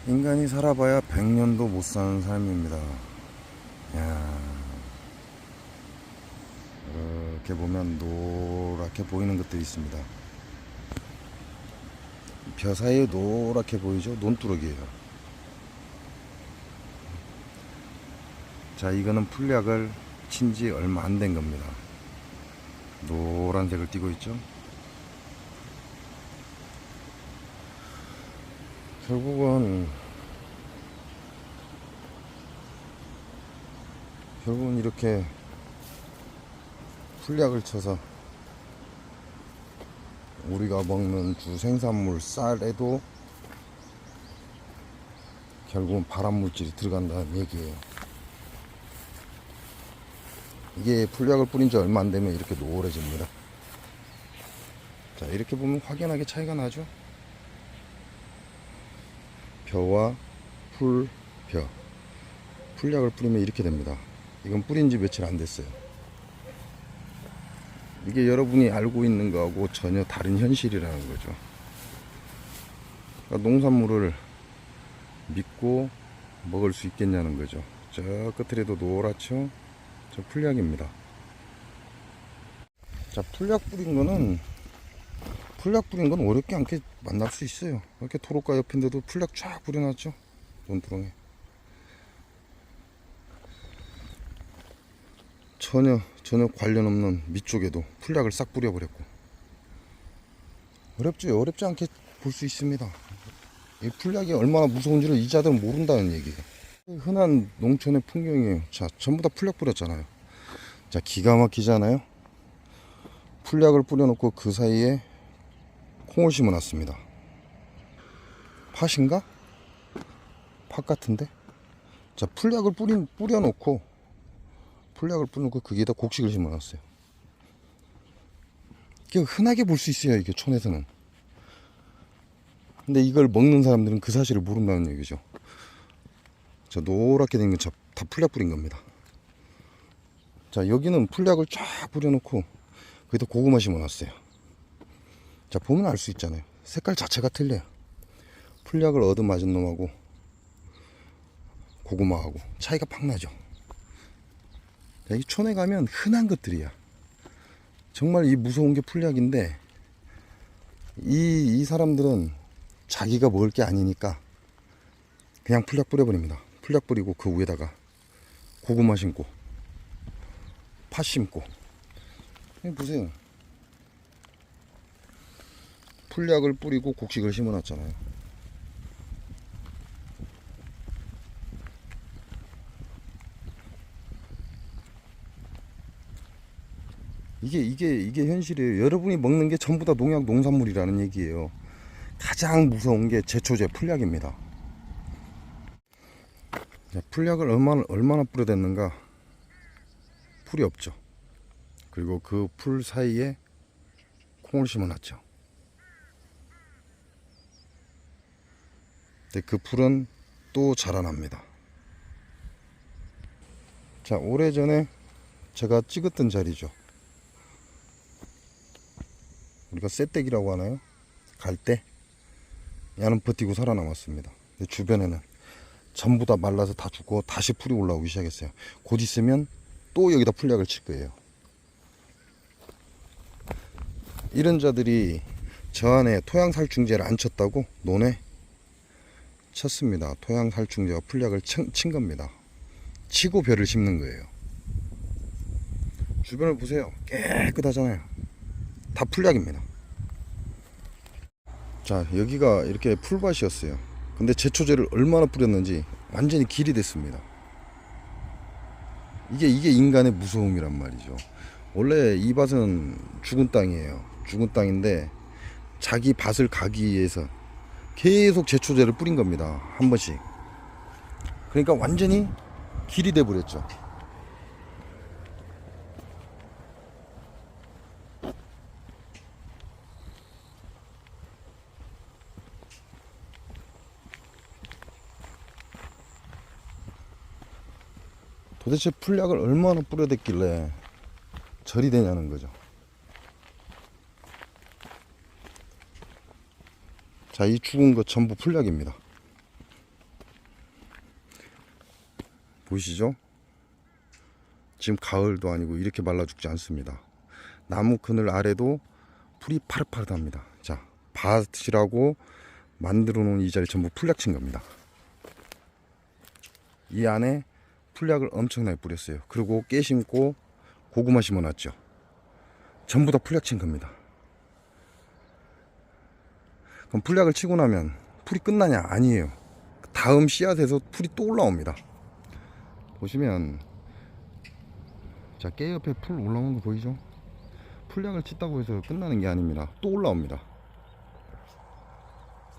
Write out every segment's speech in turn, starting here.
인간이 살아봐야 100년도 못 사는 삶입니다. 야, 이렇게 보면 노랗게 보이는 것들이 있습니다. 벼 사이에 노랗게 보이죠? 논두렁이에요. 자, 이거는 풀약을 친 지 얼마 안 된 겁니다. 노란색을 띠고 있죠? 결국은 이렇게 풀약을 쳐서 우리가 먹는 주 생산물 쌀에도 결국은 발암물질이 들어간다는 얘기예요. 이게 풀약을 뿌린 지 얼마 안 되면 이렇게 노래집니다. 자, 이렇게 보면 확연하게 차이가 나죠? 벼와 벼. 풀약을 뿌리면 이렇게 됩니다. 이건 뿌린 지 며칠 안 됐어요. 이게 여러분이 알고 있는 거하고 전혀 다른 현실이라는 거죠. 그러니까 농산물을 믿고 먹을 수 있겠냐는 거죠. 저 끝에도 노랗죠? 저 풀약입니다. 자, 풀약 뿌린 건 어렵지 않게 만날 수 있어요. 이렇게 도로가 옆인데도 풀약 쫙 뿌려놨죠? 논두렁에. 전혀 관련 없는 밑쪽에도 풀약을 싹 뿌려버렸고. 어렵지 않게 볼 수 있습니다. 이 풀약이 얼마나 무서운지를 이자들은 모른다는 얘기예요. 흔한 농촌의 풍경이에요. 자, 전부 다 풀약 뿌렸잖아요. 자, 기가 막히잖아요. 풀약을 뿌려놓고 그 사이에 콩을 심어놨습니다. 팥인가? 팥 같은데? 자, 풀약을 뿌려놓고 거기에다 곡식을 심어놨어요. 이게 흔하게 볼 수 있어요, 이게 촌에서는. 근데 이걸 먹는 사람들은 그 사실을 모른다는 얘기죠. 자, 노랗게 된 건 다 풀약 뿌린 겁니다. 자, 여기는 풀약을 쫙 뿌려놓고 거기다 고구마 심어놨어요. 자, 보면 알 수 있잖아요. 색깔 자체가 틀려요. 풀약을 얻어맞은 놈하고 고구마하고 차이가 팍 나죠. 자, 이 촌에 가면 흔한 것들이야. 정말 이 무서운 게 풀약인데 이 사람들은 자기가 먹을 게 아니니까 그냥 풀약 뿌려버립니다. 풀약 뿌리고 그 위에다가 고구마 심고 팥 심고. 보세요. 풀약을 뿌리고 곡식을 심어놨잖아요. 이게 현실이에요. 여러분이 먹는 게 전부 다 농약 농산물이라는 얘기예요. 가장 무서운 게 제초제 풀약입니다. 풀약을 얼마나 뿌려댔는가. 풀이 없죠. 그리고 그 풀 사이에 콩을 심어놨죠. 근데 그 풀은 또 자라납니다. 자, 오래전에 제가 찍었던 자리죠. 우리가 쇳댁이라고 하나요? 갈대? 야는 버티고 살아남았습니다. 근데 주변에는 전부 다 말라서 다 죽고 다시 풀이 올라오기 시작했어요. 곧 있으면 또 여기다 풀약을 칠 거예요. 이런 자들이 저 안에 토양살충제를 안 쳤다고 논에 쳤습니다. 토양살충제와 풀약을 친 겁니다. 치고 벼를 심는 거예요. 주변을 보세요. 깨끗하잖아요. 다 풀약입니다. 자, 여기가 이렇게 풀밭이었어요. 근데 제초제를 얼마나 뿌렸는지 완전히 길이 됐습니다. 이게 인간의 무서움이란 말이죠. 원래 이 밭은 죽은 땅이에요. 죽은 땅인데 자기 밭을 가기 위해서 계속 제초제를 뿌린 겁니다. 한 번씩. 그러니까 완전히 길이 돼 버렸죠. 도대체 풀약을 얼마나 뿌려댔길래 절이 되냐는 거죠. 자, 이 죽은 것 전부 풀약입니다. 보이시죠? 지금 가을도 아니고 이렇게 말라 죽지 않습니다. 나무 그늘 아래도 풀이 파릇파릇합니다. 자, 밭이라고 만들어 놓은 이 자리 전부 풀약 친 겁니다. 이 안에 풀약을 엄청나게 뿌렸어요. 그리고 깨 심고 고구마 심어 놨죠. 전부 다 풀약 친 겁니다. 그럼 풀약을 치고 나면 풀이 끝나냐? 아니에요. 다음 씨앗에서 풀이 또 올라옵니다. 보시면, 자, 깨 옆에 풀 올라오는 거 보이죠? 풀약을 쳤다고 해서 끝나는 게 아닙니다. 또 올라옵니다.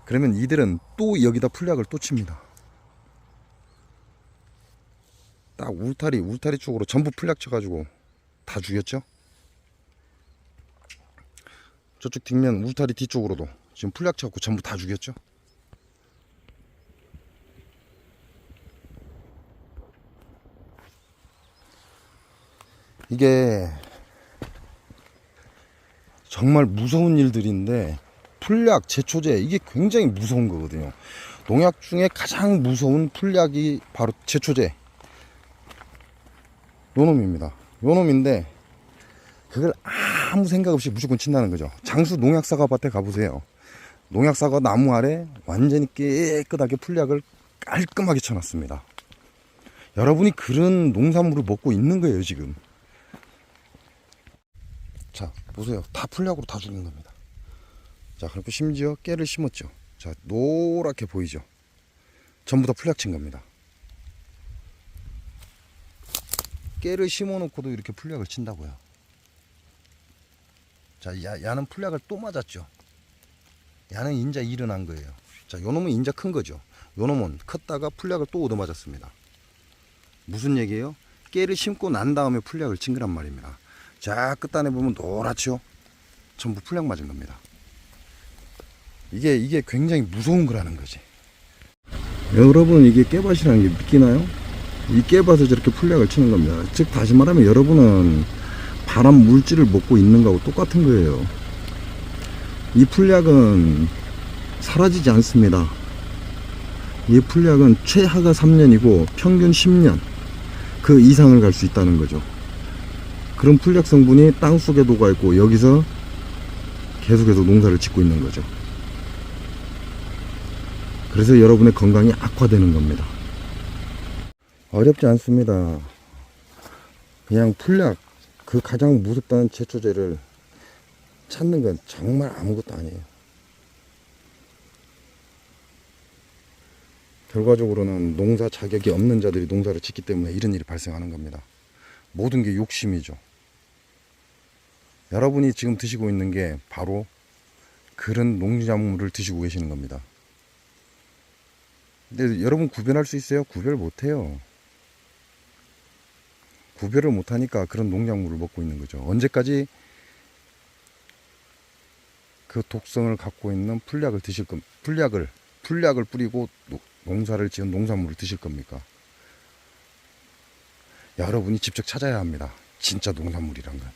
그러면 이들은 또 여기다 풀약을 또 칩니다. 딱 울타리 쪽으로 전부 풀약 쳐가지고 다 죽였죠? 저쪽 뒷면 울타리 뒤쪽으로도 지금 풀약 쳐갖고 전부 다 죽였죠? 이게 정말 무서운 일들인데, 풀약, 제초제, 이게 굉장히 무서운 거거든요. 농약 중에 가장 무서운 풀약이 바로 제초제, 요놈입니다. 요놈인데 그걸 아무 생각 없이 무조건 친다는 거죠. 장수 농약사과 밭에 가보세요. 농약사과 나무 아래 완전히 깨끗하게 풀약을 깔끔하게 쳐놨습니다. 여러분이 그런 농산물을 먹고 있는 거예요 지금. 자, 보세요. 다 풀약으로 다 죽는 겁니다. 자, 그리고 심지어 깨를 심었죠. 자, 노랗게 보이죠? 전부 다 풀약 친 겁니다. 깨를 심어 놓고도 이렇게 풀약을 친다고요. 자, 야는 풀약을 또 맞았죠. 야는 인자 일어난 거예요. 자, 요놈은 인자 큰 거죠. 요놈은 컸다가 풀약을 또 얻어맞았습니다. 무슨 얘기예요? 깨를 심고 난 다음에 풀약을 친 거란 말입니다. 자, 끝단에 보면 노랗죠? 전부 풀약 맞은 겁니다. 이게 굉장히 무서운 거라는 거지. 여러분, 이게 깨밭이라는 게 믿기나요? 이 깨밭에 저렇게 풀약을 치는 겁니다. 즉, 다시 말하면 여러분은 바람 물질을 먹고 있는 거하고 똑같은 거예요. 이 풀약은 사라지지 않습니다. 이 풀약은 최하가 3년이고 평균 10년 그 이상을 갈 수 있다는 거죠. 그런 풀약 성분이 땅 속에 녹아 있고 여기서 계속해서 농사를 짓고 있는 거죠. 그래서 여러분의 건강이 악화되는 겁니다. 어렵지 않습니다. 그냥 풀약, 그 가장 무섭다는 제초제를 찾는 건 정말 아무것도 아니에요. 결과적으로는 농사 자격이 없는 자들이 농사를 짓기 때문에 이런 일이 발생하는 겁니다. 모든 게 욕심이죠. 여러분이 지금 드시고 있는 게 바로 그런 농작물을 드시고 계시는 겁니다. 근데 여러분 구별할 수 있어요? 구별 못해요. 구별을 못하니까 그런 농작물을 먹고 있는 거죠. 언제까지 그 독성을 갖고 있는 풀약을 드실 겁니까? 풀약을 뿌리고 농사를 지은 농산물을 드실 겁니까? 여러분이 직접 찾아야 합니다. 진짜 농산물이란 건.